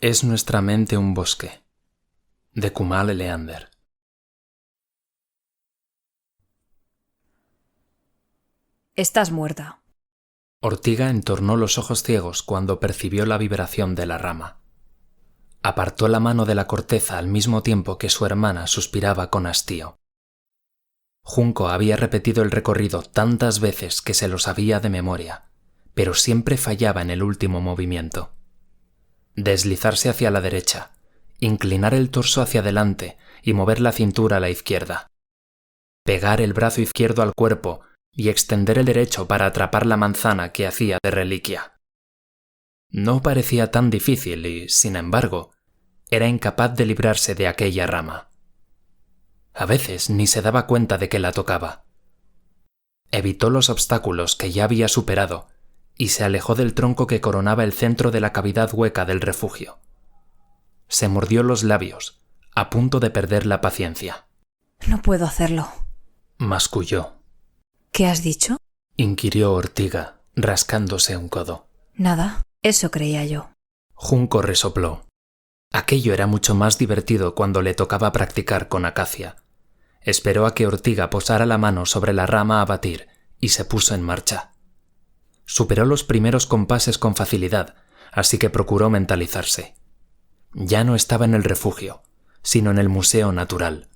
Es nuestra mente un bosque. De Kumail Leander. Estás muerta. Ortiga entornó los ojos ciegos cuando percibió la vibración de la rama. Apartó la mano de la corteza al mismo tiempo que su hermana suspiraba con hastío. Junco había repetido el recorrido tantas veces que se lo sabía de memoria, pero siempre fallaba en el último movimiento. Deslizarse hacia la derecha, inclinar el torso hacia adelante y mover la cintura a la izquierda. Pegar el brazo izquierdo al cuerpo y extender el derecho para atrapar la manzana que hacía de reliquia. No parecía tan difícil y, sin embargo, era incapaz de librarse de aquella rama. A veces ni se daba cuenta de que la tocaba. Evitó los obstáculos que ya había superado y se alejó del tronco que coronaba el centro de la cavidad hueca del refugio. Se mordió los labios, a punto de perder la paciencia. No puedo hacerlo. Masculló. ¿Qué has dicho? Inquirió Ortiga, rascándose un codo. Nada, eso creía yo. Junco resopló. Aquello era mucho más divertido cuando le tocaba practicar con Acacia. Esperó a que Ortiga posara la mano sobre la rama a batir y se puso en marcha. Superó los primeros compases con facilidad, así que procuró mentalizarse. Ya no estaba en el refugio, sino en el Museo Natural.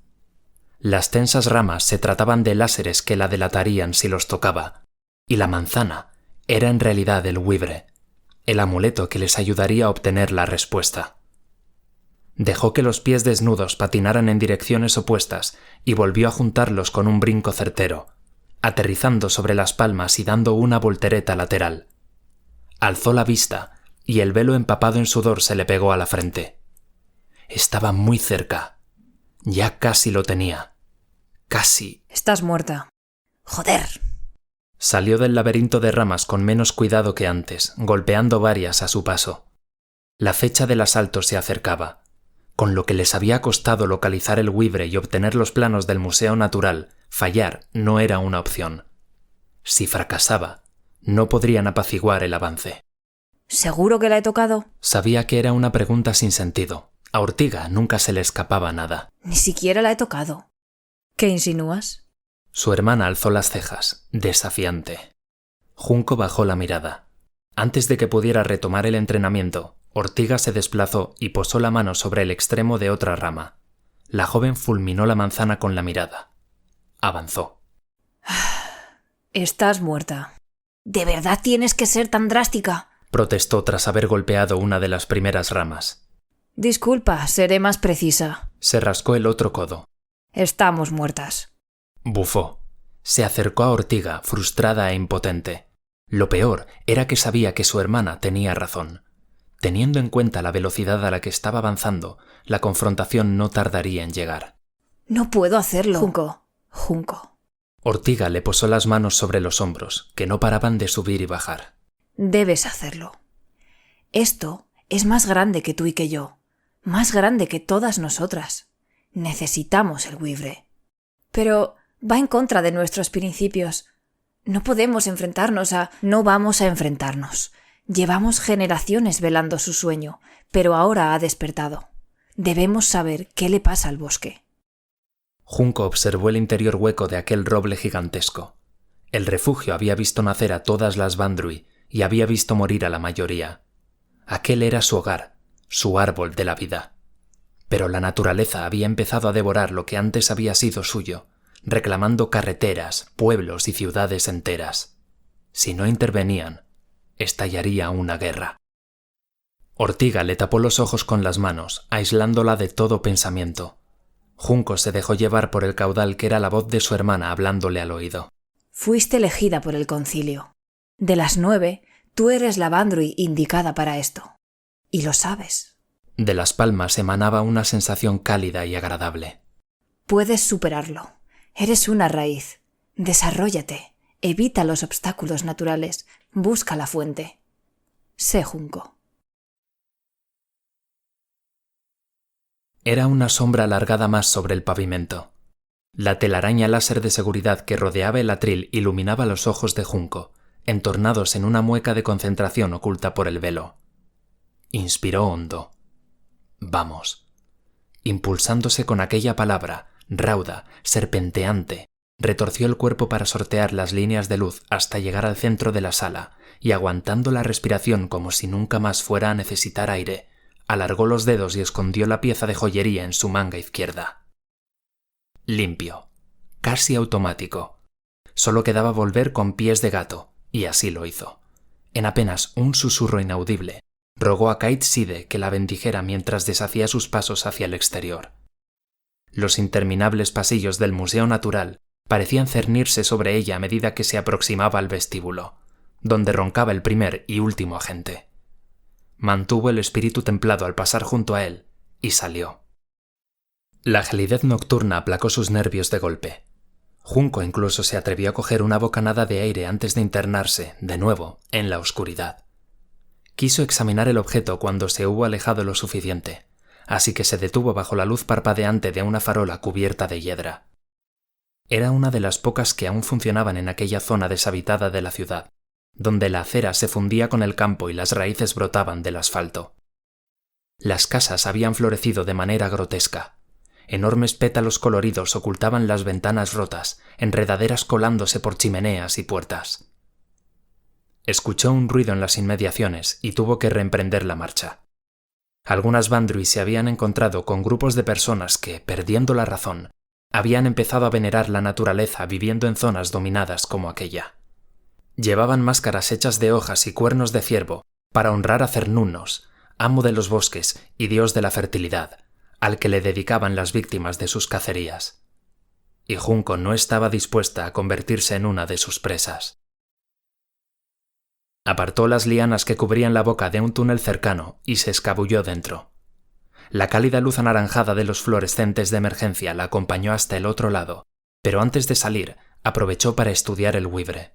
Las tensas ramas se trataban de láseres que la delatarían si los tocaba, y la manzana era en realidad el Weavre, el amuleto que les ayudaría a obtener la respuesta. Dejó que los pies desnudos patinaran en direcciones opuestas y volvió a juntarlos con un brinco certero, aterrizando sobre las palmas y dando una voltereta lateral. Alzó la vista y el velo empapado en sudor se le pegó a la frente. Estaba muy cerca. Ya casi lo tenía. Casi. Estás muerta. ¡Joder! Salió del laberinto de ramas con menos cuidado que antes, golpeando varias a su paso. La fecha del asalto se acercaba. Con lo que les había costado localizar el Weavre y obtener los planos del Museo Natural, fallar no era una opción. Si fracasaba, no podrían apaciguar el avance. ¿Seguro que la he tocado? Sabía que era una pregunta sin sentido. A Ortiga nunca se le escapaba nada. Ni siquiera la he tocado. ¿Qué insinúas? Su hermana alzó las cejas, desafiante. Junco bajó la mirada. Antes de que pudiera retomar el entrenamiento, Ortiga se desplazó y posó la mano sobre el extremo de otra rama. La joven fulminó la manzana con la mirada. Avanzó. Estás muerta. ¿De verdad tienes que ser tan drástica? Protestó tras haber golpeado una de las primeras ramas. Disculpa, seré más precisa. Se rascó el otro codo. Estamos muertas. Bufó. Se acercó a Ortiga, frustrada e impotente. Lo peor era que sabía que su hermana tenía razón. Teniendo en cuenta la velocidad a la que estaba avanzando, la confrontación no tardaría en llegar. No puedo hacerlo. Junco. Ortiga le posó las manos sobre los hombros, que no paraban de subir y bajar. Debes hacerlo. Esto es más grande que tú y que yo. Más grande que todas nosotras. Necesitamos el Weavre. Pero va en contra de nuestros principios. No podemos enfrentarnos a... No vamos a enfrentarnos. Llevamos generaciones velando su sueño, pero ahora ha despertado. Debemos saber qué le pasa al bosque. Junco observó el interior hueco de aquel roble gigantesco. El refugio había visto nacer a todas las Bandrui y había visto morir a la mayoría. Aquel era su hogar, su árbol de la vida. Pero la naturaleza había empezado a devorar lo que antes había sido suyo, reclamando carreteras, pueblos y ciudades enteras. Si no intervenían, estallaría una guerra. Ortiga le tapó los ojos con las manos, aislándola de todo pensamiento. Junco se dejó llevar por el caudal que era la voz de su hermana hablándole al oído. Fuiste elegida por el concilio. De las 9, tú eres la Bandrui indicada para esto. Y lo sabes. De las palmas emanaba una sensación cálida y agradable. Puedes superarlo. Eres una raíz. Desarróllate. Evita los obstáculos naturales. Busca la fuente. Sé Junco. Era una sombra alargada más sobre el pavimento. La telaraña láser de seguridad que rodeaba el atril iluminaba los ojos de Junco, entornados en una mueca de concentración oculta por el velo. Inspiró hondo. vamos. Impulsándose con aquella palabra, rauda, serpenteante, retorció el cuerpo para sortear las líneas de luz hasta llegar al centro de la sala y, aguantando la respiración como si nunca más fuera a necesitar aire, alargó los dedos y escondió la pieza de joyería en su manga izquierda. Limpio, casi automático. Solo quedaba volver con pies de gato, y así lo hizo. En apenas un susurro inaudible, rogó a Cait Side que la bendijera mientras deshacía sus pasos hacia el exterior. Los interminables pasillos del Museo Natural parecían cernirse sobre ella a medida que se aproximaba al vestíbulo, donde roncaba el primer y último agente. Mantuvo el espíritu templado al pasar junto a él y salió. La gelidez nocturna aplacó sus nervios de golpe. Junco incluso se atrevió a coger una bocanada de aire antes de internarse, de nuevo, en la oscuridad. Quiso examinar el objeto cuando se hubo alejado lo suficiente, así que se detuvo bajo la luz parpadeante de una farola cubierta de hiedra. Era una de las pocas que aún funcionaban en aquella zona deshabitada de la ciudad, donde la acera se fundía con el campo y las raíces brotaban del asfalto. Las casas habían florecido de manera grotesca. Enormes pétalos coloridos ocultaban las ventanas rotas, enredaderas colándose por chimeneas y puertas. Escuchó un ruido en las inmediaciones y tuvo que reemprender la marcha. Algunas Bandrui se habían encontrado con grupos de personas que, perdiendo la razón, habían empezado a venerar la naturaleza viviendo en zonas dominadas como aquella. Llevaban máscaras hechas de hojas y cuernos de ciervo para honrar a Cernunnos, amo de los bosques y dios de la fertilidad, al que le dedicaban las víctimas de sus cacerías. Y Junco no estaba dispuesta a convertirse en una de sus presas. Apartó las lianas que cubrían la boca de un túnel cercano y se escabulló dentro. La cálida luz anaranjada de los fluorescentes de emergencia la acompañó hasta el otro lado, pero antes de salir aprovechó para estudiar el buibre.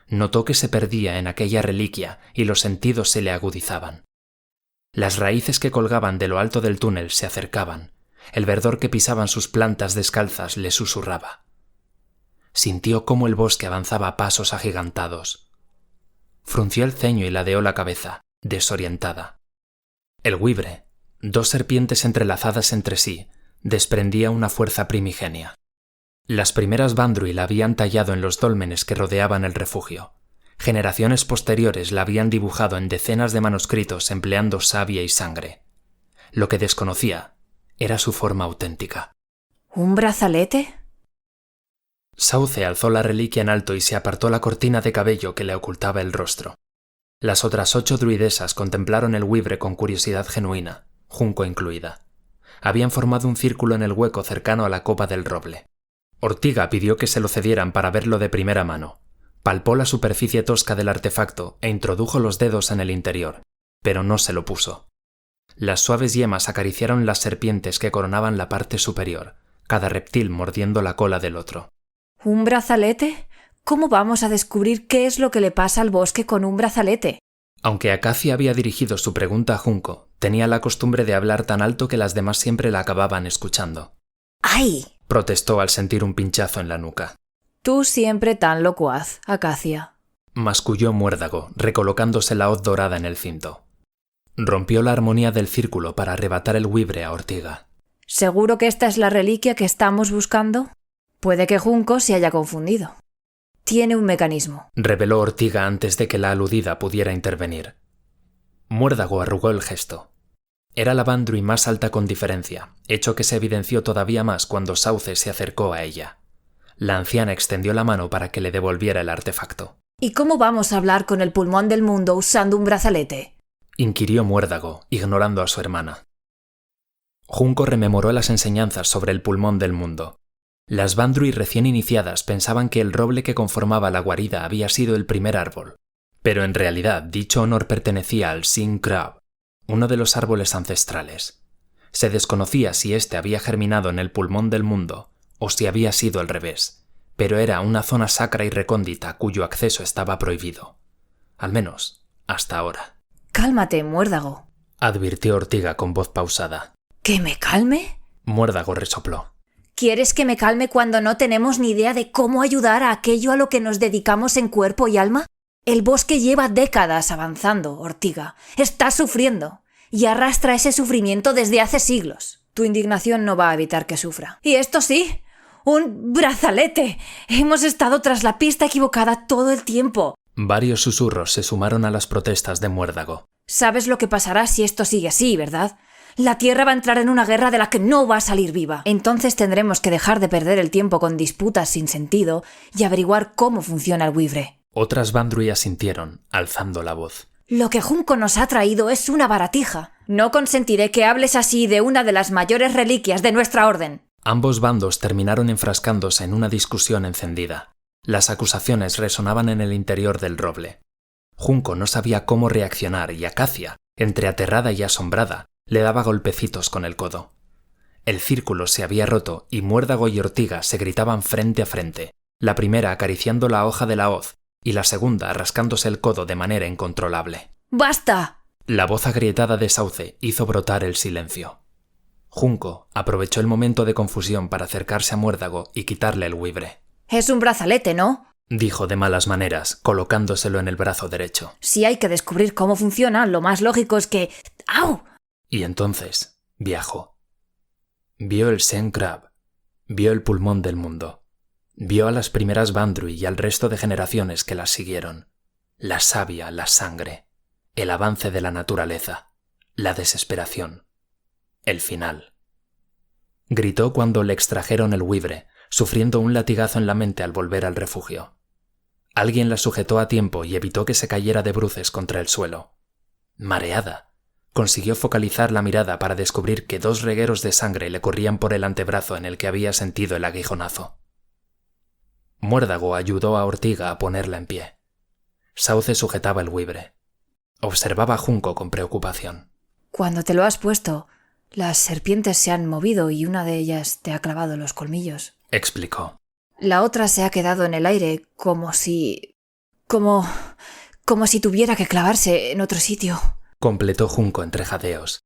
Notó que se perdía en aquella reliquia y los sentidos se le agudizaban. Las raíces que colgaban de lo alto del túnel se acercaban. El verdor que pisaban sus plantas descalzas le susurraba. Sintió cómo el bosque avanzaba a pasos agigantados. Frunció el ceño y ladeó la cabeza, desorientada. El buibre, dos serpientes entrelazadas entre sí, desprendía una fuerza primigenia. Las primeras Bandrui la habían tallado en los dólmenes que rodeaban el refugio. Generaciones posteriores la habían dibujado en decenas de manuscritos empleando savia y sangre. Lo que desconocía era su forma auténtica. ¿Un brazalete? Sauce alzó la reliquia en alto y se apartó la cortina de cabello que le ocultaba el rostro. Las otras 8 druidesas contemplaron el buibre con curiosidad genuina, Junco incluida. Habían formado un círculo en el hueco cercano a la copa del roble. Ortiga pidió que se lo cedieran para verlo de primera mano. Palpó la superficie tosca del artefacto e introdujo los dedos en el interior, pero no se lo puso. Las suaves yemas acariciaron las serpientes que coronaban la parte superior, cada reptil mordiendo la cola del otro. ¿Un brazalete? ¿Cómo vamos a descubrir qué es lo que le pasa al bosque con un brazalete? Aunque Acacia había dirigido su pregunta a Junco, tenía la costumbre de hablar tan alto que las demás siempre la acababan escuchando. ¡Ay!, protestó al sentir un pinchazo en la nuca. Tú siempre tan locuaz, Acacia. Masculló Muérdago, recolocándose la hoz dorada en el cinto. Rompió la armonía del círculo para arrebatar el buibre a Ortiga. ¿Seguro que esta es la reliquia que estamos buscando? Puede que Junco se haya confundido. Tiene un mecanismo, reveló Ortiga antes de que la aludida pudiera intervenir. Muérdago arrugó el gesto. Era la Bandrui más alta con diferencia, hecho que se evidenció todavía más cuando Sauce se acercó a ella. La anciana extendió la mano para que le devolviera el artefacto. ¿Y cómo vamos a hablar con el pulmón del mundo usando un brazalete?, inquirió Muérdago, ignorando a su hermana. Junco rememoró las enseñanzas sobre el pulmón del mundo. Las Bandrui recién iniciadas pensaban que el roble que conformaba la guarida había sido el primer árbol, pero en realidad dicho honor pertenecía al Sin Krab, uno de los árboles ancestrales. Se desconocía si éste había germinado en el pulmón del mundo o si había sido al revés, pero era una zona sacra y recóndita cuyo acceso estaba prohibido. Al menos, hasta ahora. Cálmate, Muérdago, advirtió Ortiga con voz pausada. ¿Que me calme? Muérdago resopló. ¿Quieres que me calme cuando no tenemos ni idea de cómo ayudar a aquello a lo que nos dedicamos en cuerpo y alma? El bosque lleva décadas avanzando, Ortiga. Está sufriendo. y arrastra ese sufrimiento desde hace siglos. Tu indignación no va a evitar que sufra. Y esto sí, ¡un brazalete! Hemos estado tras la pista equivocada todo el tiempo. Varios susurros se sumaron a las protestas de Muérdago. Sabes lo que pasará si esto sigue así, ¿verdad? La Tierra va a entrar en una guerra de la que no va a salir viva. Entonces tendremos que dejar de perder el tiempo con disputas sin sentido y averiguar cómo funciona el Wivre. Otras Bandrui asintieron, alzando la voz. Lo que Junco nos ha traído es una baratija. No consentiré que hables así de una de las mayores reliquias de nuestra orden. Ambos bandos terminaron enfrascándose en una discusión encendida. Las acusaciones resonaban en el interior del roble. Junco no sabía cómo reaccionar y Acacia, entre aterrada y asombrada, le daba golpecitos con el codo. El círculo se había roto y Muérdago y Ortiga se gritaban frente a frente, la primera acariciando la hoja de la hoz y la segunda rascándose el codo de manera incontrolable. ¡Basta! La voz agrietada de Sauce hizo brotar el silencio. Junco aprovechó el momento de confusión para acercarse a Muérdago y quitarle el Wivre. Es un brazalete, ¿no? Dijo de malas maneras, colocándoselo en el brazo derecho. Si hay que descubrir cómo funciona, lo más lógico es que... ¡Au! Y entonces viajó. Vio el Sen Krab, vio el pulmón del mundo, vio a las primeras Bandrui y al resto de generaciones que las siguieron. La savia, la sangre, el avance de la naturaleza, la desesperación, el final. Gritó cuando le extrajeron el Wivre, sufriendo un latigazo en la mente al volver al refugio. Alguien la sujetó a tiempo y evitó que se cayera de bruces contra el suelo. Mareada, consiguió focalizar la mirada para descubrir que 2 regueros de sangre le corrían por el antebrazo en el que había sentido el aguijonazo. Muérdago ayudó a Ortiga a ponerla en pie. Sauce sujetaba el Wivre. Observaba a Junco con preocupación. Cuando te lo has puesto, las serpientes se han movido y una de ellas te ha clavado los colmillos. Explicó. La otra se ha quedado en el aire como si tuviera que clavarse en otro sitio. Completó Junco entre jadeos.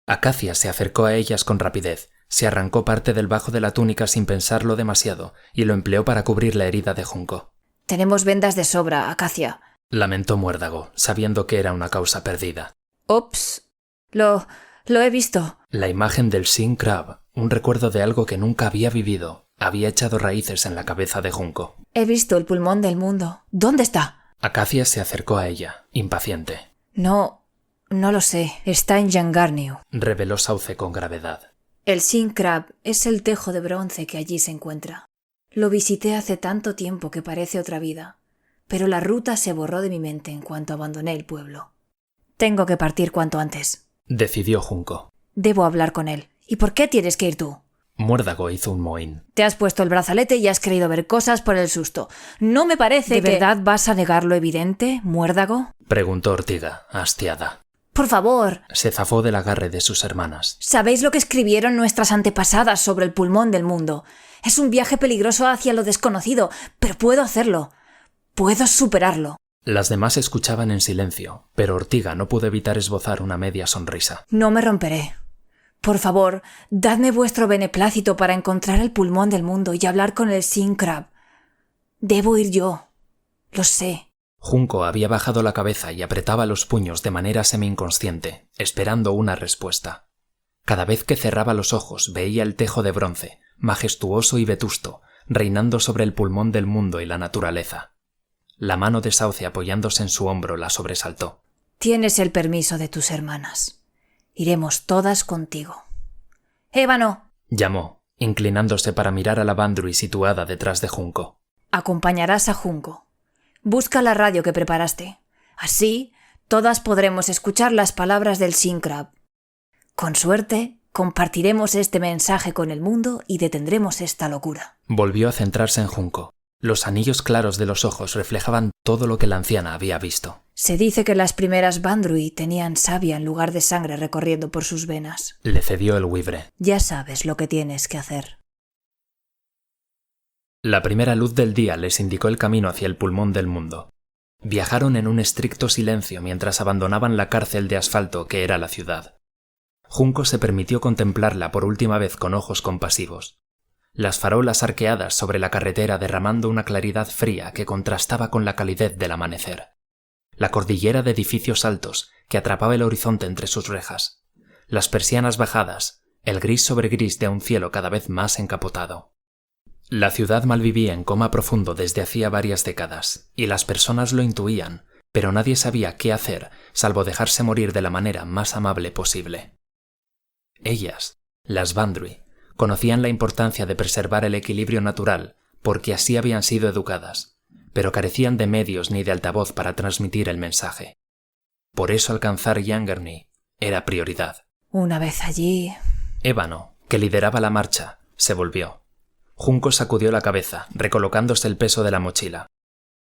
Acacia se acercó a ellas con rapidez, se arrancó parte del bajo de la túnica sin pensarlo demasiado y lo empleó para cubrir la herida de Junco. Tenemos vendas de sobra, Acacia. Lamentó Muérdago, sabiendo que era una causa perdida. Ops. Lo he visto. La imagen del Sin Krab, un recuerdo de algo que nunca había vivido, había echado raíces en la cabeza de Junco. He visto el pulmón del mundo. ¿Dónde está? Acacia se acercó a ella, impaciente. No lo sé. Está en Yangarniu, reveló Sauce con gravedad. El Sin Krab es el tejo de bronce que allí se encuentra. Lo visité hace tanto tiempo que parece otra vida, pero la ruta se borró de mi mente en cuanto abandoné el pueblo. Tengo que partir cuanto antes, decidió Junco. Debo hablar con él. ¿Y por qué tienes que ir tú? Muérdago hizo un mohín. Te has puesto el brazalete y has querido ver cosas por el susto. No me parece que... ¿De verdad vas a negar lo evidente, Muérdago? Preguntó Ortiga, hastiada. Por favor. Se zafó del agarre de sus hermanas. ¿Sabéis lo que escribieron nuestras antepasadas sobre el pulmón del mundo? Es un viaje peligroso hacia lo desconocido, pero puedo hacerlo. Puedo superarlo. Las demás escuchaban en silencio, pero Ortiga no pudo evitar esbozar una media sonrisa. No me romperé. Por favor, dadme vuestro beneplácito para encontrar el pulmón del mundo y hablar con el Sin Krab. Debo ir yo. Lo sé. Junco había bajado la cabeza y apretaba los puños de manera semi-inconsciente, esperando una respuesta. Cada vez que cerraba los ojos veía el tejo de bronce, majestuoso y vetusto, reinando sobre el pulmón del mundo y la naturaleza. La mano de Sauce apoyándose en su hombro la sobresaltó. Tienes el permiso de tus hermanas. Iremos todas contigo. ¡Ébano! Llamó, inclinándose para mirar a la Bandrui situada detrás de Junco. Acompañarás a Junco. Busca la radio que preparaste. Así, todas podremos escuchar las palabras del Sin Krab. Con suerte, compartiremos este mensaje con el mundo y detendremos esta locura. Volvió a centrarse en Junco. Los anillos claros de los ojos reflejaban todo lo que la anciana había visto. Se dice que las primeras Bandrui tenían savia en lugar de sangre recorriendo por sus venas. Le cedió el Wivre. Ya sabes lo que tienes que hacer. La primera luz del día les indicó el camino hacia el pulmón del mundo. Viajaron en un estricto silencio mientras abandonaban la cárcel de asfalto que era la ciudad. Junco se permitió contemplarla por última vez con ojos compasivos. Las farolas arqueadas sobre la carretera derramando una claridad fría que contrastaba con la calidez del amanecer. la cordillera de edificios altos que atrapaba el horizonte entre sus rejas, las persianas bajadas, el gris sobre gris de un cielo cada vez más encapotado. La ciudad malvivía en coma profundo desde hacía varias décadas, y las personas lo intuían, pero nadie sabía qué hacer salvo dejarse morir de la manera más amable posible. Ellas, las Bandry, conocían la importancia de preservar el equilibrio natural porque así habían sido educadas, pero carecían de medios ni de altavoz para transmitir el mensaje. Por eso alcanzar Yangerny era prioridad. Una vez allí... Ébano, que lideraba la marcha, se volvió. Junco sacudió la cabeza, recolocándose el peso de la mochila.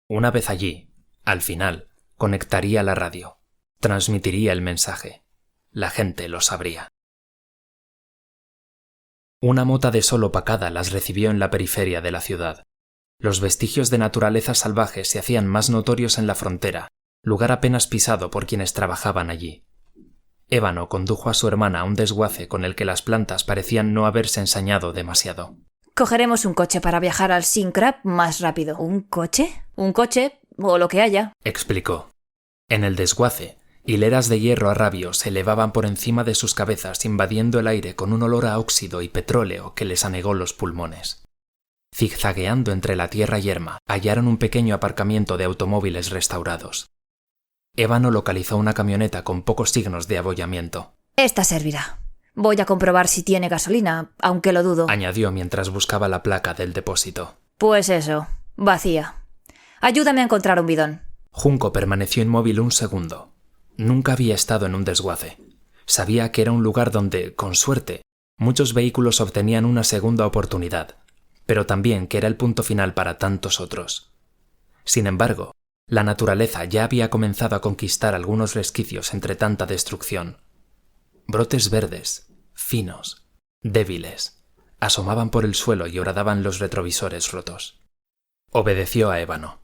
Una vez allí, al final, conectaría la radio. Transmitiría el mensaje. La gente lo sabría. Una mota de sol opacada las recibió en la periferia de la ciudad. Los vestigios de naturaleza salvaje se hacían más notorios en la frontera, lugar apenas pisado por quienes trabajaban allí. Ébano condujo a su hermana a un desguace con el que las plantas parecían no haberse ensañado demasiado. Cogeremos un coche para viajar al Sin Crab más rápido. ¿Un coche? Un coche, o lo que haya, explicó. En el desguace, hileras de hierro a rabio se elevaban por encima de sus cabezas invadiendo el aire con un olor a óxido y petróleo que les anegó los pulmones. Zigzagueando entre la tierra yerma, hallaron un pequeño aparcamiento de automóviles restaurados. Ébano localizó una camioneta con pocos signos de abollamiento. Esta servirá. Voy a comprobar si tiene gasolina, aunque lo dudo, añadió mientras buscaba la placa del depósito. Pues eso, vacía. Ayúdame a encontrar un bidón. Junco permaneció inmóvil un segundo. Nunca había estado en un desguace. Sabía que era un lugar donde, con suerte, muchos vehículos obtenían una segunda oportunidad, pero también que era el punto final para tantos otros. Sin embargo, la naturaleza ya había comenzado a conquistar algunos resquicios entre tanta destrucción. Brotes verdes, finos, débiles, asomaban por el suelo y horadaban los retrovisores rotos. Obedeció a Ébano.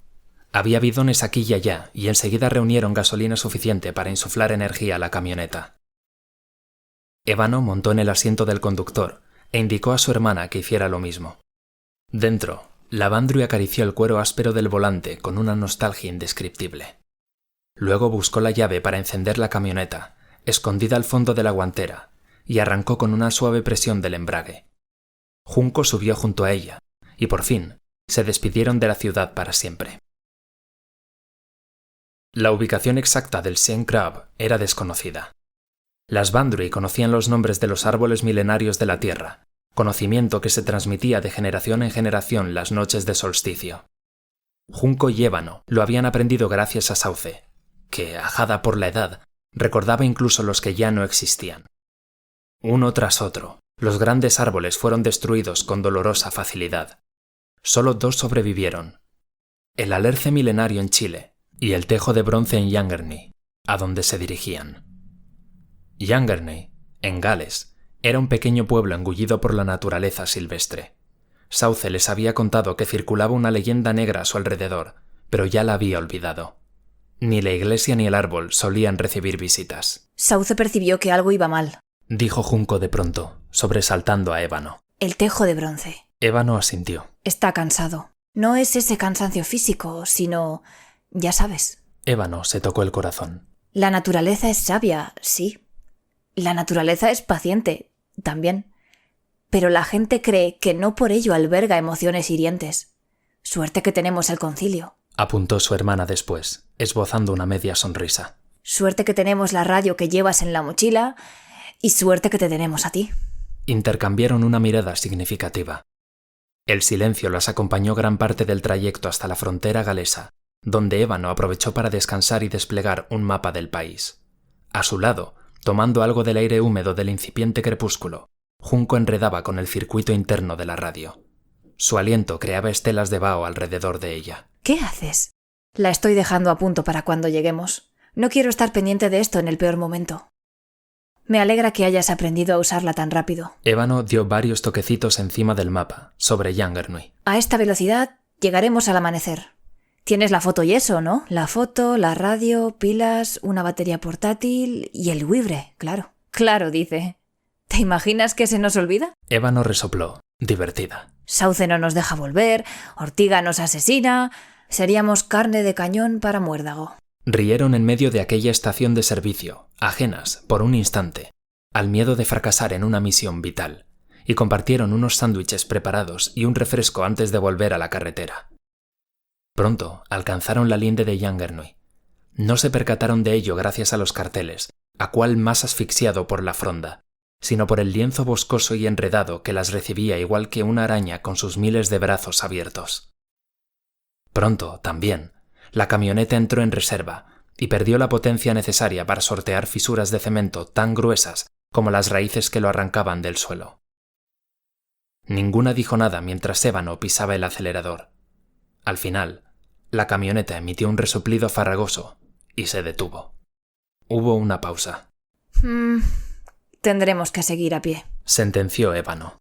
Había bidones aquí y allá, y enseguida reunieron gasolina suficiente para insuflar energía a la camioneta. Ébano montó en el asiento del conductor e indicó a su hermana que hiciera lo mismo. Dentro, la Bandry acarició el cuero áspero del volante con una nostalgia indescriptible. Luego buscó la llave para encender la camioneta, escondida al fondo de la guantera, y arrancó con una suave presión del embrague. Junco subió junto a ella, y por fin se despidieron de la ciudad para siempre. La ubicación exacta del Sin Crab era desconocida. Las Bandry conocían los nombres de los árboles milenarios de la Tierra, conocimiento que se transmitía de generación en generación las noches de solsticio. Junco y Ébano lo habían aprendido gracias a Sauce, que, ajada por la edad, recordaba incluso los que ya no existían. Uno tras otro, los grandes árboles fueron destruidos con dolorosa facilidad. Solo 2 sobrevivieron: el alerce milenario en Chile y el tejo de bronce en Yangerny, a donde se dirigían. Yangerny, en Gales, era un pequeño pueblo engullido por la naturaleza silvestre. Sauce les había contado que circulaba una leyenda negra a su alrededor, pero ya la había olvidado. Ni la iglesia ni el árbol solían recibir visitas. Sauce percibió que algo iba mal, dijo Junco de pronto, sobresaltando a Ébano. El tejo de bronce. Ébano asintió. Está cansado. No es ese cansancio físico, sino... ya sabes. Ébano se tocó el corazón. La naturaleza es sabia, sí. La naturaleza es paciente, también. Pero la gente cree que no por ello alberga emociones hirientes. Suerte que tenemos el concilio. Apuntó su hermana después, esbozando una media sonrisa. Suerte que tenemos la radio que llevas en la mochila y suerte que te tenemos a ti. Intercambiaron una mirada significativa. El silencio las acompañó gran parte del trayecto hasta la frontera galesa, donde Ébano aprovechó para descansar y desplegar un mapa del país. A su lado, tomando algo del aire húmedo del incipiente crepúsculo, Junco enredaba con el circuito interno de la radio. Su aliento creaba estelas de vaho alrededor de ella. ¿Qué haces? La estoy dejando a punto para cuando lleguemos. No quiero estar pendiente de esto en el peor momento. Me alegra que hayas aprendido a usarla tan rápido. Ébano dio varios toquecitos encima del mapa, sobre Yangerny. A esta velocidad llegaremos al amanecer. Tienes la foto y eso, ¿no? La foto, la radio, pilas, una batería portátil y el Wivre, claro. Claro, dice. ¿Te imaginas que se nos olvida? Ébano resopló, divertida. Sauce no nos deja volver, Ortiga nos asesina... seríamos carne de cañón para muérdago. Rieron en medio de aquella estación de servicio, ajenas, por un instante, al miedo de fracasar en una misión vital, y compartieron unos sándwiches preparados y un refresco antes de volver a la carretera. Pronto alcanzaron la linde de Llangernui. No se percataron de ello gracias a los carteles, a cual más asfixiado por la fronda, sino por el lienzo boscoso y enredado que las recibía igual que una araña con sus miles de brazos abiertos. Pronto, también, la camioneta entró en reserva y perdió la potencia necesaria para sortear fisuras de cemento tan gruesas como las raíces que lo arrancaban del suelo. Ninguna dijo nada mientras Ébano pisaba el acelerador. Al final, la camioneta emitió un resoplido farragoso y se detuvo. Hubo una pausa. Tendremos que seguir a pie, sentenció Ébano.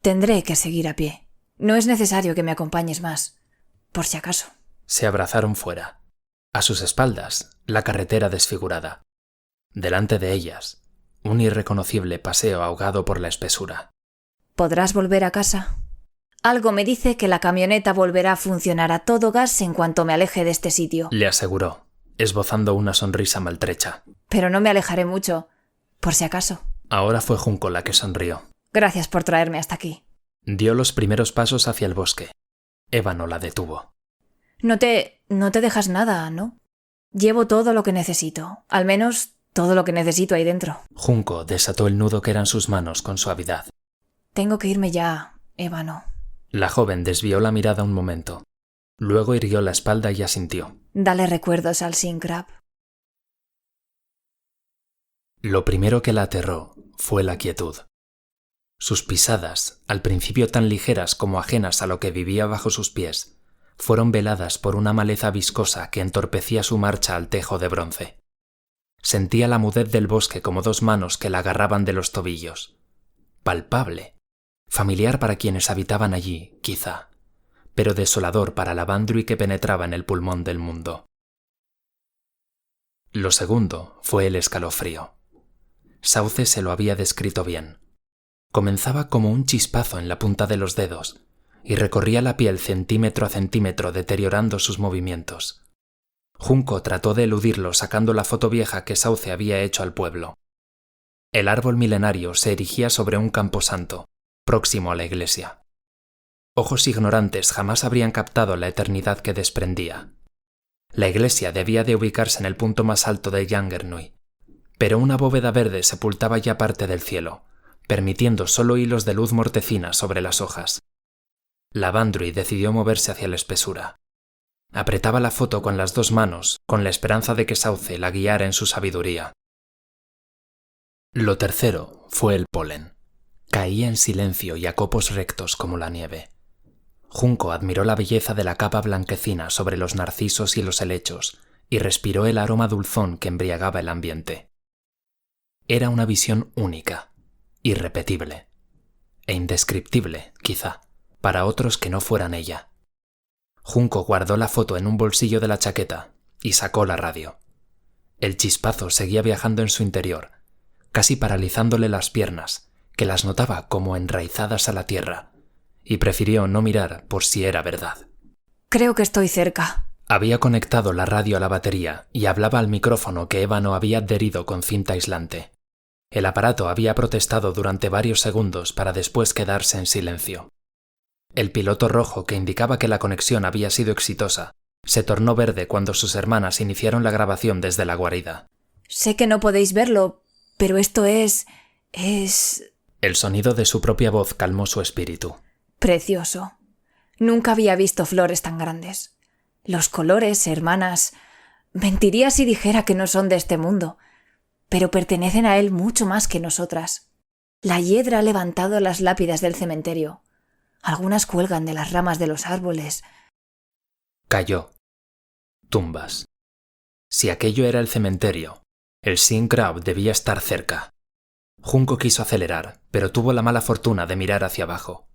Tendré que seguir a pie. No es necesario que me acompañes más, por si acaso. Se abrazaron fuera. A sus espaldas, la carretera desfigurada. Delante de ellas, un irreconocible paseo ahogado por la espesura. ¿Podrás volver a casa? Algo me dice que la camioneta volverá a funcionar a todo gas en cuanto me aleje de este sitio, le aseguró, esbozando una sonrisa maltrecha. Pero no me alejaré mucho, por si acaso. Ahora fue Junco la que sonrió. Gracias por traerme hasta aquí. Dio los primeros pasos hacia el bosque. Ébano la detuvo. No te dejas nada, ¿no? Llevo todo lo que necesito, al menos todo lo que necesito ahí dentro. Junco desató el nudo que eran sus manos con suavidad. Tengo que irme ya, Ébano. La joven desvió la mirada un momento. Luego irguió la espalda y asintió. Dale recuerdos al Sin-Crab. Lo primero que la aterró fue la quietud. Sus pisadas, al principio tan ligeras como ajenas a lo que vivía bajo sus pies, fueron veladas por una maleza viscosa que entorpecía su marcha al tejo de bronce. Sentía la mudez del bosque como dos manos que la agarraban de los tobillos. Palpable. Familiar para quienes habitaban allí, quizá, pero desolador para la Bandrui que penetraba en el pulmón del mundo. Lo segundo fue el escalofrío. Sauce se lo había descrito bien. Comenzaba como un chispazo en la punta de los dedos y recorría la piel centímetro a centímetro deteriorando sus movimientos. Junco trató de eludirlo sacando la foto vieja que Sauce había hecho al pueblo. El árbol milenario se erigía sobre un camposanto, próximo a la iglesia. Ojos ignorantes jamás habrían captado la eternidad que desprendía. La iglesia debía de ubicarse en el punto más alto de Llangernui, pero una bóveda verde sepultaba ya parte del cielo, permitiendo solo hilos de luz mortecina sobre las hojas. La Bandrui decidió moverse hacia la espesura. Apretaba la foto con las dos manos, con la esperanza de que Sauce la guiara en su sabiduría. Lo tercero fue el polen. Caía en silencio y a copos rectos como la nieve. Junco admiró la belleza de la capa blanquecina sobre los narcisos y los helechos y respiró el aroma dulzón que embriagaba el ambiente. Era una visión única, irrepetible e indescriptible, quizá, para otros que no fueran ella. Junco guardó la foto en un bolsillo de la chaqueta y sacó la radio. El chispazo seguía viajando en su interior, casi paralizándole las piernas, que las notaba como enraizadas a la tierra, y prefirió no mirar por si era verdad. Creo que estoy cerca. Había conectado la radio a la batería y hablaba al micrófono que Ébano había adherido con cinta aislante. El aparato había protestado durante varios segundos para después quedarse en silencio. El piloto rojo que indicaba que la conexión había sido exitosa se tornó verde cuando sus hermanas iniciaron la grabación desde la guarida. Sé que no podéis verlo, pero esto es... El sonido de su propia voz calmó su espíritu. Precioso. Nunca había visto flores tan grandes. Los colores, hermanas... Mentiría si dijera que no son de este mundo, pero pertenecen a él mucho más que nosotras. La hiedra ha levantado las lápidas del cementerio. Algunas cuelgan de las ramas de los árboles. Cayó. Tumbas. Si aquello era el cementerio, el Sin-Crab debía estar cerca. Junco quiso acelerar, pero tuvo la mala fortuna de mirar hacia abajo.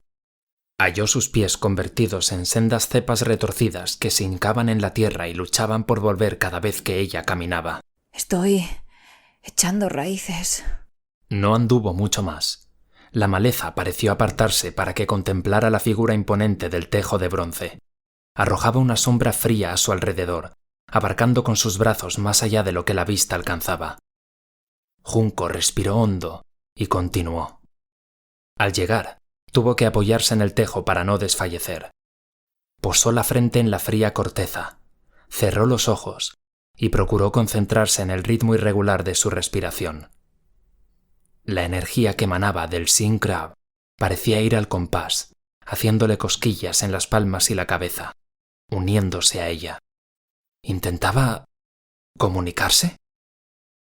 Halló sus pies convertidos en sendas cepas retorcidas que se hincaban en la tierra y luchaban por volver cada vez que ella caminaba. Estoy echando raíces. No anduvo mucho más. La maleza pareció apartarse para que contemplara la figura imponente del tejo de bronce. Arrojaba una sombra fría a su alrededor, abarcando con sus brazos más allá de lo que la vista alcanzaba. Junco respiró hondo y continuó. Al llegar, tuvo que apoyarse en el tejo para no desfallecer. Posó la frente en la fría corteza, cerró los ojos y procuró concentrarse en el ritmo irregular de su respiración. La energía que emanaba del Sin Crab parecía ir al compás, haciéndole cosquillas en las palmas y la cabeza, uniéndose a ella. ¿Intentaba comunicarse?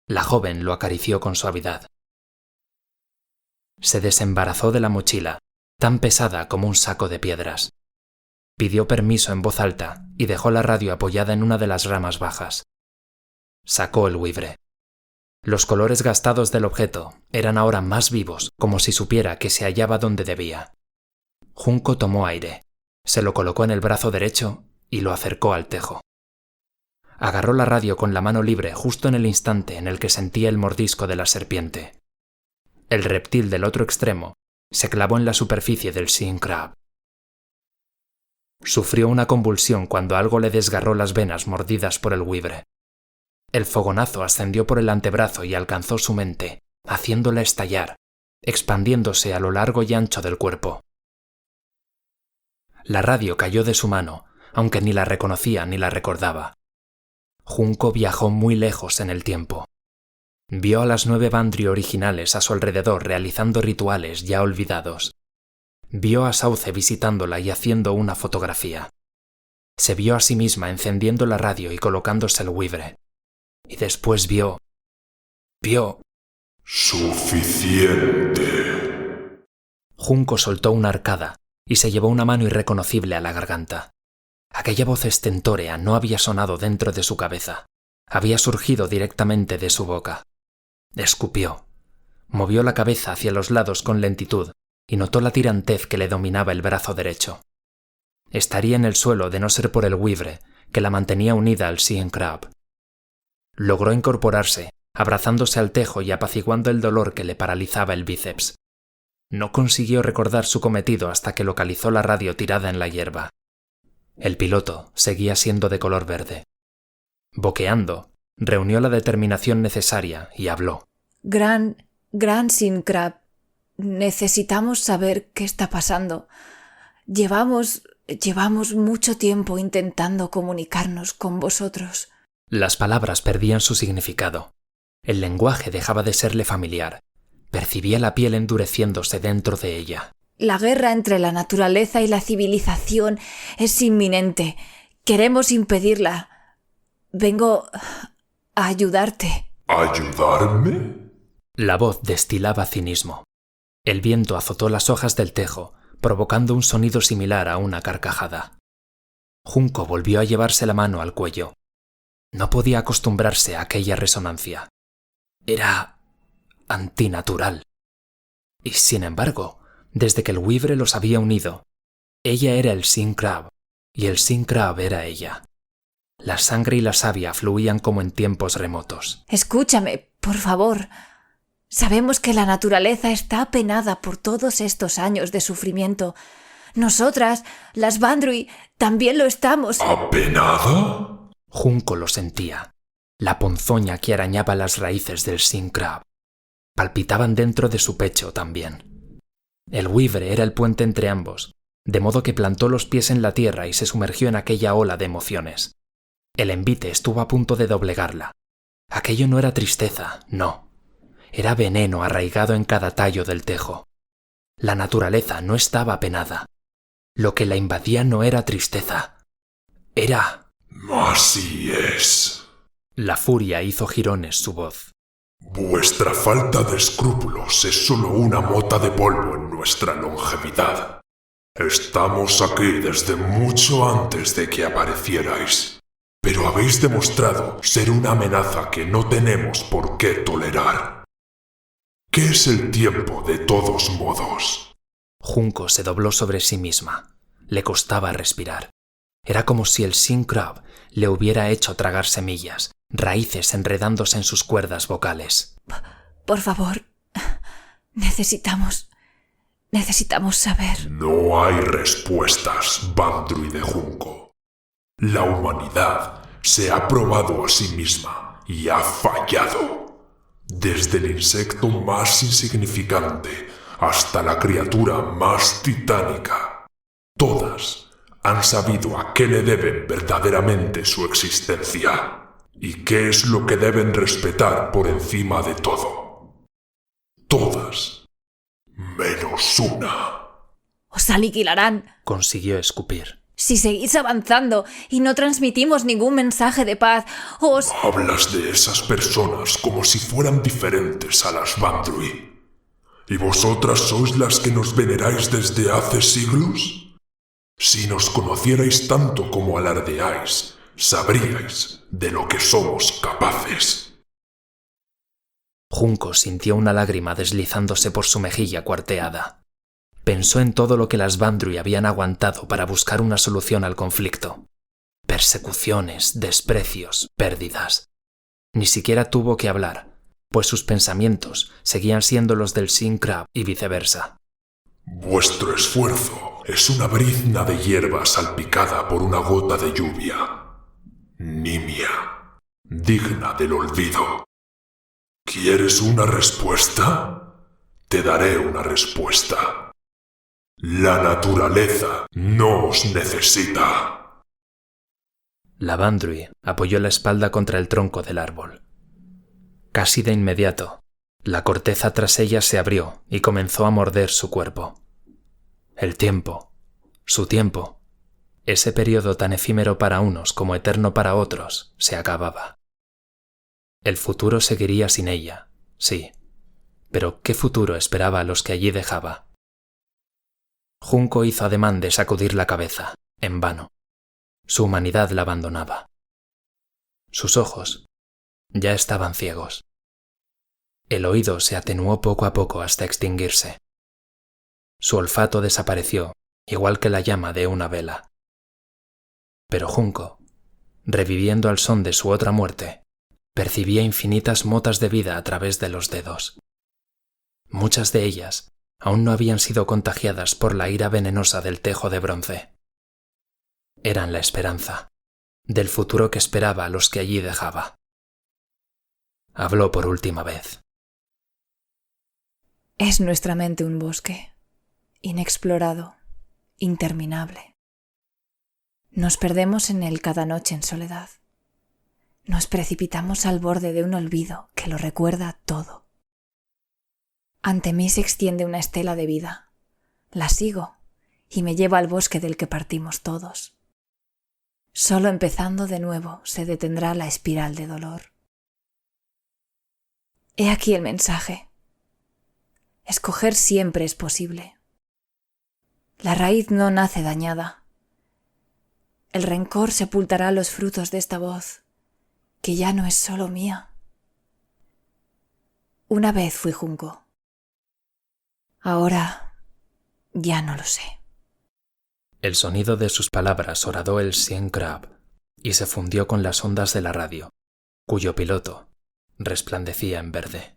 La joven lo acarició con suavidad. Se desembarazó de la mochila, tan pesada como un saco de piedras. Pidió permiso en voz alta y dejó la radio apoyada en una de las ramas bajas. Sacó el Weavre. Los colores gastados del objeto eran ahora más vivos, como si supiera que se hallaba donde debía. Junco tomó aire, se lo colocó en el brazo derecho y lo acercó al tejo. Agarró la radio con la mano libre justo en el instante en el que sentía el mordisco de la serpiente. El reptil del otro extremo se clavó en la superficie del Sin Crab. Sufrió una convulsión cuando algo le desgarró las venas mordidas por el Weavre. El fogonazo ascendió por el antebrazo y alcanzó su mente, haciéndola estallar, expandiéndose a lo largo y ancho del cuerpo. La radio cayó de su mano, aunque ni la reconocía ni la recordaba. Junco viajó muy lejos en el tiempo. Vio a las 9 Bandri originales a su alrededor realizando rituales ya olvidados. Vio a Sauce visitándola y haciendo una fotografía. Se vio a sí misma encendiendo la radio y colocándose el Weavre. Y después vio... ¡Suficiente! Junco soltó una arcada y se llevó una mano irreconocible a la garganta. Aquella voz estentórea no había sonado dentro de su cabeza. Había surgido directamente de su boca. Escupió. Movió la cabeza hacia los lados con lentitud y notó la tirantez que le dominaba el brazo derecho. Estaría en el suelo de no ser por el Weavre, que la mantenía unida al Sin Crab. Logró incorporarse, abrazándose al tejo y apaciguando el dolor que le paralizaba el bíceps. No consiguió recordar su cometido hasta que localizó la radio tirada en la hierba. El piloto seguía siendo de color verde. Boqueando, reunió la determinación necesaria y habló. Gran Sin Crab, necesitamos saber qué está pasando. Llevamos mucho tiempo intentando comunicarnos con vosotros. Las palabras perdían su significado. El lenguaje dejaba de serle familiar. Percibía la piel endureciéndose dentro de ella. La guerra entre la naturaleza y la civilización es inminente. Queremos impedirla. Vengo a ayudarte. ¿Ayudarme? La voz destilaba cinismo. El viento azotó las hojas del tejo, provocando un sonido similar a una carcajada. Junco volvió a llevarse la mano al cuello. No podía acostumbrarse a aquella resonancia. Era antinatural. Y sin embargo, desde que el Weavre los había unido, ella era el Sin Crab y el Sin Crab era ella. La sangre y la savia fluían como en tiempos remotos. Escúchame, por favor. Sabemos que la naturaleza está apenada por todos estos años de sufrimiento. Nosotras, las Bandri, también lo estamos. ¿Apenada? Junco lo sentía. La ponzoña que arañaba las raíces del Sin Crab. Palpitaban dentro de su pecho también. El Weavre era el puente entre ambos, de modo que plantó los pies en la tierra y se sumergió en aquella ola de emociones. El envite estuvo a punto de doblegarla. Aquello no era tristeza, no. Era veneno arraigado en cada tallo del tejo. La naturaleza no estaba apenada. Lo que la invadía no era tristeza. Era... Así es. La furia hizo jirones su voz. Vuestra falta de escrúpulos es solo una mota de polvo en nuestra longevidad. Estamos aquí desde mucho antes de que aparecierais, pero habéis demostrado ser una amenaza que no tenemos por qué tolerar. ¿Qué es el tiempo de todos modos? Junco se dobló sobre sí misma. Le costaba respirar. Era como si el Sin Crab le hubiera hecho tragar semillas, raíces enredándose en sus cuerdas vocales. Por favor, necesitamos saber. No hay respuestas, Bandri de Junco. La humanidad se ha probado a sí misma y ha fallado. Desde el insecto más insignificante hasta la criatura más titánica, todas han sabido a qué le deben verdaderamente su existencia y qué es lo que deben respetar por encima de todo. Todas, menos una. Os aniquilarán consiguió escupir. si seguís avanzando y no transmitimos ningún mensaje de paz. Hablas de esas personas como si fueran diferentes a las Bandrui. ¿Y vosotras sois las que nos veneráis desde hace siglos? Si nos conocierais tanto como alardeáis, sabríais de lo que somos capaces. Junco sintió una lágrima deslizándose por su mejilla cuarteada. Pensó en todo lo que las Bandrui habían aguantado para buscar una solución al conflicto. Persecuciones, desprecios, pérdidas. Ni siquiera tuvo que hablar, pues sus pensamientos seguían siendo los del Sin Crab y viceversa. Vuestro esfuerzo es una brizna de hierba salpicada por una gota de lluvia. Nimia, digna del olvido. ¿Quieres una respuesta? Te daré una respuesta. La naturaleza no os necesita. La Bandrui apoyó la espalda contra el tronco del árbol. Casi de inmediato, la corteza tras ella se abrió y comenzó a morder su cuerpo. El tiempo, su tiempo, ese periodo tan efímero para unos como eterno para otros, se acababa. El futuro seguiría sin ella, sí, pero ¿qué futuro esperaba a los que allí dejaba? Junco hizo ademán de sacudir la cabeza, en vano. Su humanidad la abandonaba. Sus ojos ya estaban ciegos. El oído se atenuó poco a poco hasta extinguirse. Su olfato desapareció, igual que la llama de una vela. Pero Junco, reviviendo al son de su otra muerte, percibía infinitas motas de vida a través de los dedos. Muchas de ellas aún no habían sido contagiadas por la ira venenosa del tejo de bronce. Eran la esperanza, del futuro que esperaba a los que allí dejaba. Habló por última vez. Es nuestra mente un bosque, inexplorado, interminable. Nos perdemos en él cada noche en soledad. Nos precipitamos al borde de un olvido que lo recuerda todo. Ante mí se extiende una estela de vida. La sigo y me lleva al bosque del que partimos todos. Solo empezando de nuevo se detendrá la espiral de dolor. He aquí el mensaje. Escoger siempre es posible. La raíz no nace dañada. El rencor sepultará los frutos de esta voz, que ya no es solo mía. Una vez fui junco. Ahora ya no lo sé. El sonido de sus palabras horadó el Sin Crab y se fundió con las ondas de la radio, cuyo piloto resplandecía en verde.